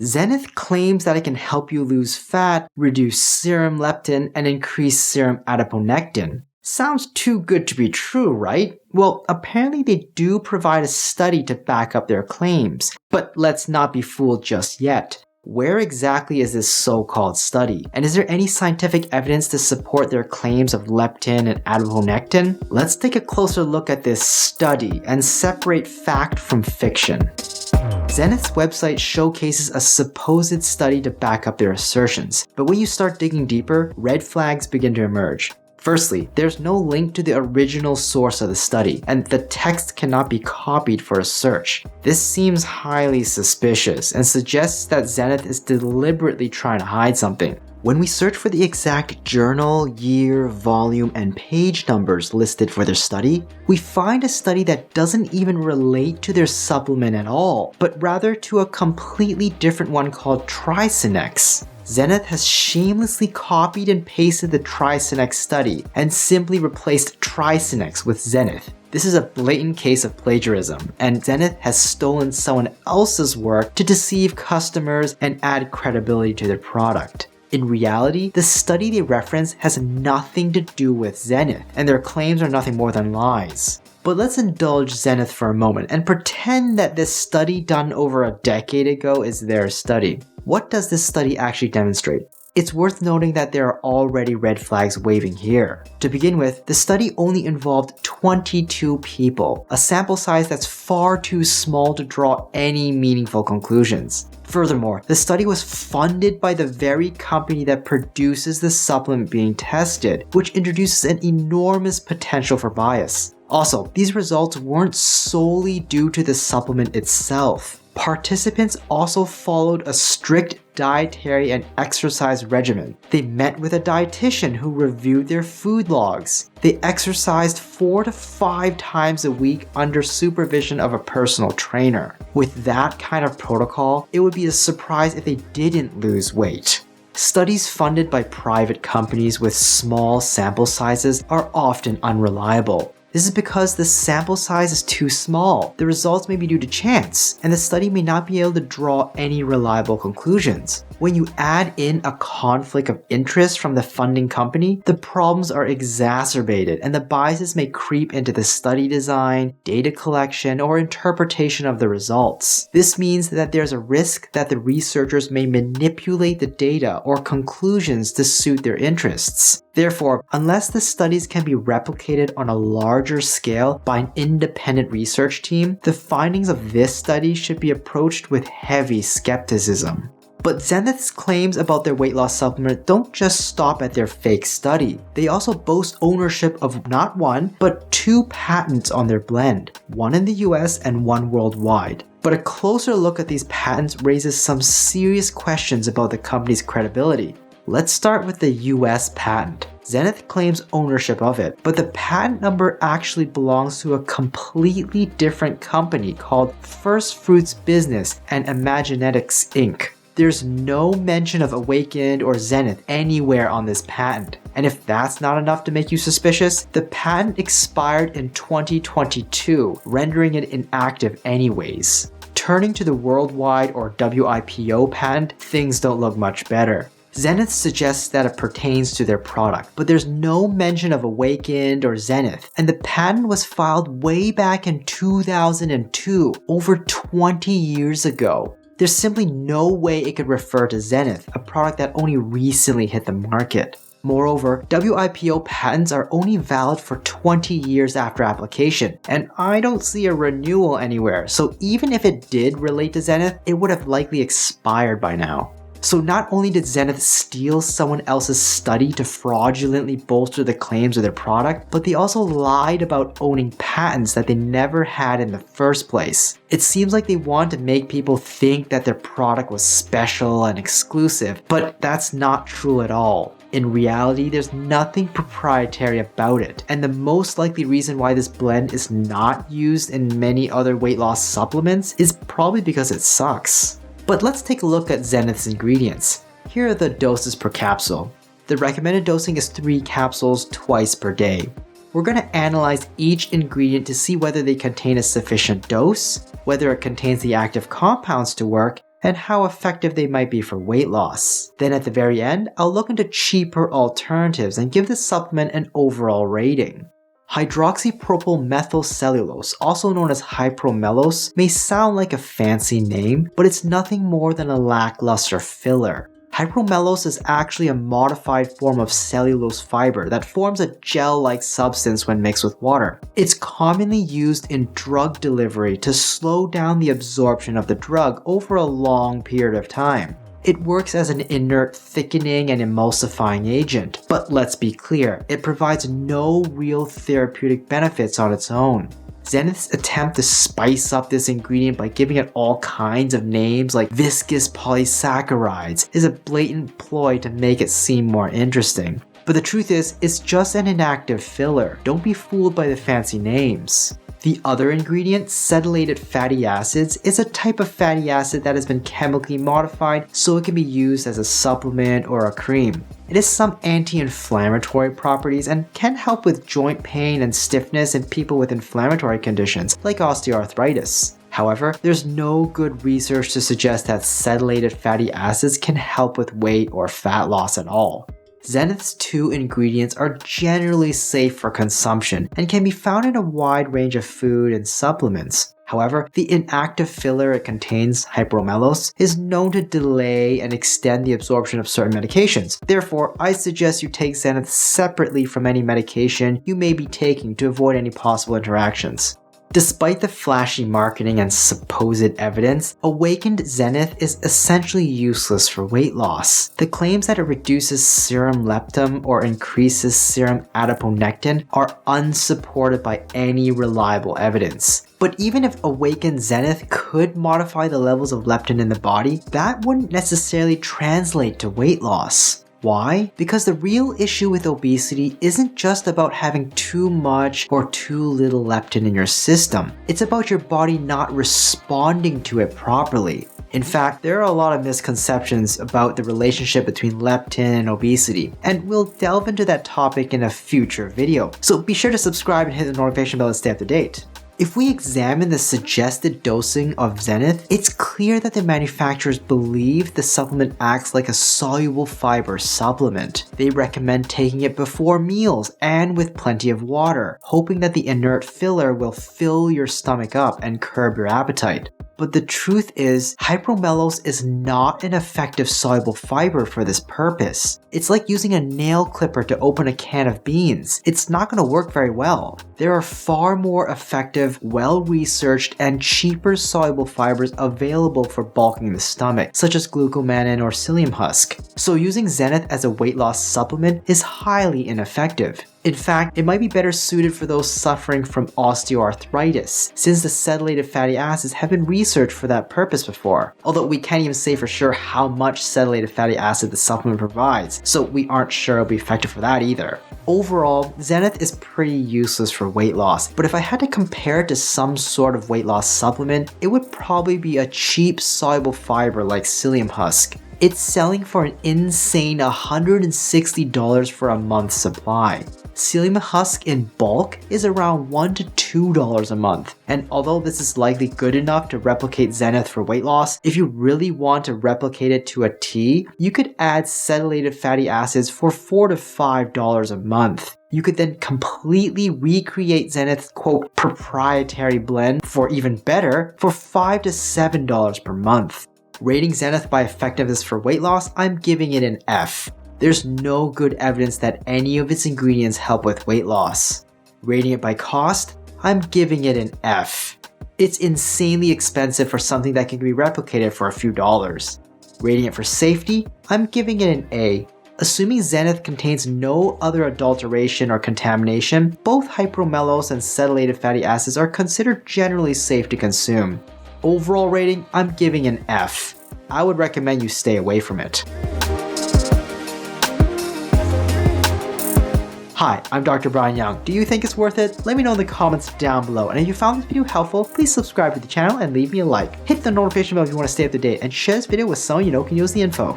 Zenith claims that it can help you lose fat, reduce serum leptin, and increase serum adiponectin. Sounds too good to be true, right? Well, apparently they do provide a study to back up their claims, but let's not be fooled just yet. Where exactly is this so-called study? And is there any scientific evidence to support their claims of leptin and adiponectin? Let's take a closer look at this study and separate fact from fiction. Zenith's website showcases a supposed study to back up their assertions, but when you start digging deeper, red flags begin to emerge. Firstly, there's no link to the original source of the study, and the text cannot be copied for a search. This seems highly suspicious and suggests that Zenith is deliberately trying to hide something. When we search for the exact journal, year, volume, and page numbers listed for their study, we find a study that doesn't even relate to their supplement at all, but rather to a completely different one called Tricinex. Zenith has shamelessly copied and pasted the Tricinex study and simply replaced Tricinex with Zenith. This is a blatant case of plagiarism, and Zenith has stolen someone else's work to deceive customers and add credibility to their product. In reality, the study they reference has nothing to do with Zenith, and their claims are nothing more than lies. But let's indulge Zenith for a moment and pretend that this study done over a decade ago is their study. What does this study actually demonstrate? It's worth noting that there are already red flags waving here. To begin with, the study only involved 22 people, a sample size that's far too small to draw any meaningful conclusions. Furthermore, the study was funded by the very company that produces the supplement being tested, which introduces an enormous potential for bias. Also, these results weren't solely due to the supplement itself. Participants also followed a strict dietary and exercise regimen. They met with a dietitian who reviewed their food logs. They exercised 4 to 5 times a week under supervision of a personal trainer. With that kind of protocol, it would be a surprise if they didn't lose weight. Studies funded by private companies with small sample sizes are often unreliable. This is because the sample size is too small. The results may be due to chance, and the study may not be able to draw any reliable conclusions. When you add in a conflict of interest from the funding company, the problems are exacerbated and the biases may creep into the study design, data collection, or interpretation of the results. This means that there's a risk that the researchers may manipulate the data or conclusions to suit their interests. Therefore, unless the studies can be replicated on a larger scale by an independent research team, the findings of this study should be approached with heavy skepticism. But Zenith's claims about their weight loss supplement don't just stop at their fake study. They also boast ownership of not one, but 2 patents on their blend, one in the US and one worldwide. But a closer look at these patents raises some serious questions about the company's credibility. Let's start with the US patent. Zenith claims ownership of it, but the patent number actually belongs to a completely different company called First Fruits Business and Imaginetics Inc. There's no mention of Awakend or Zenith anywhere on this patent. And if that's not enough to make you suspicious, the patent expired in 2022, rendering it inactive anyways. Turning to the worldwide or WIPO patent, things don't look much better. Zenith suggests that it pertains to their product, but there's no mention of Awakend or Zenith, and the patent was filed way back in 2002, over 20 years ago. There's simply no way it could refer to Zenith, a product that only recently hit the market. Moreover, WIPO patents are only valid for 20 years after application, and I don't see a renewal anywhere, so even if it did relate to Zenith, it would have likely expired by now. So not only did Zenith steal someone else's study to fraudulently bolster the claims of their product, but they also lied about owning patents that they never had in the first place. It seems like they want to make people think that their product was special and exclusive, but that's not true at all. In reality, there's nothing proprietary about it, and the most likely reason why this blend is not used in many other weight loss supplements is probably because it sucks. But let's take a look at Zenith's ingredients. Here are the doses per capsule. The recommended dosing is 3 capsules twice per day. We're going to analyze each ingredient to see whether they contain a sufficient dose, whether it contains the active compounds to work, and how effective they might be for weight loss. Then at the very end, I'll look into cheaper alternatives and give the supplement an overall rating. Hydroxypropyl methylcellulose, also known as hypromellose, may sound like a fancy name, but it's nothing more than a lackluster filler. Hypromellose is actually a modified form of cellulose fiber that forms a gel-like substance when mixed with water. It's commonly used in drug delivery to slow down the absorption of the drug over a long period of time. It works as an inert thickening and emulsifying agent, but let's be clear, it provides no real therapeutic benefits on its own. Zenith's attempt to spice up this ingredient by giving it all kinds of names like viscous polysaccharides is a blatant ploy to make it seem more interesting. But the truth is, it's just an inactive filler. Don't be fooled by the fancy names. The other ingredient, cetylated fatty acids, is a type of fatty acid that has been chemically modified so it can be used as a supplement or a cream. It has some anti-inflammatory properties and can help with joint pain and stiffness in people with inflammatory conditions like osteoarthritis. However, there's no good research to suggest that cetylated fatty acids can help with weight or fat loss at all. Zenith's two ingredients are generally safe for consumption and can be found in a wide range of food and supplements. However, the inactive filler it contains, hypromellose, is known to delay and extend the absorption of certain medications. Therefore, I suggest you take Zenith separately from any medication you may be taking to avoid any possible interactions. Despite the flashy marketing and supposed evidence, Awakend Zenith is essentially useless for weight loss. The claims that it reduces serum leptin or increases serum adiponectin are unsupported by any reliable evidence. But even if Awakend Zenith could modify the levels of leptin in the body, that wouldn't necessarily translate to weight loss. Why? Because the real issue with obesity isn't just about having too much or too little leptin in your system. It's about your body not responding to it properly. In fact, there are a lot of misconceptions about the relationship between leptin and obesity, and we'll delve into that topic in a future video. So be sure to subscribe and hit the notification bell to stay up to date. If we examine the suggested dosing of Zenith, it's clear that the manufacturers believe the supplement acts like a soluble fiber supplement. They recommend taking it before meals and with plenty of water, hoping that the inert filler will fill your stomach up and curb your appetite. But the truth is, hypromellose is not an effective soluble fiber for this purpose. It's like using a nail clipper to open a can of beans. It's not going to work very well. There are far more effective, well-researched, and cheaper soluble fibers available for bulking the stomach, such as glucomannan or psyllium husk. So using Zenith as a weight loss supplement is highly ineffective. In fact, it might be better suited for those suffering from osteoarthritis, since the cetylated fatty acids have been researched for that purpose before. Although we can't even say for sure how much cetylated fatty acid the supplement provides, so we aren't sure it'll be effective for that either. Overall, Zenith is pretty useless for weight loss, but if I had to compare it to some sort of weight loss supplement, it would probably be a cheap soluble fiber like psyllium husk. It's selling for an insane $160 for a month's supply. Psyllium husk in bulk is around $1 to $2 a month, and although this is likely good enough to replicate Zenith for weight loss, if you really want to replicate it to a T, you could add cetylated fatty acids for $4 to $5 a month. You could then completely recreate Zenith's quote proprietary blend for even better for $5 to $7 per month. Rating Zenith by effectiveness for weight loss, I'm giving it an F. There's no good evidence that any of its ingredients help with weight loss. Rating it by cost, I'm giving it an F. It's insanely expensive for something that can be replicated for a few dollars. Rating it for safety, I'm giving it an A. Assuming Zenith contains no other adulteration or contamination, both hypromellose and cetylated fatty acids are considered generally safe to consume. Overall rating, I'm giving an F. I would recommend you stay away from it. Hi, I'm Dr. Brian Young. Do you think it's worth it? Let me know in the comments down below. And if you found this video helpful, please subscribe to the channel and leave me a like. Hit the notification bell if you want to stay up to date, and share this video with someone you know can use the info.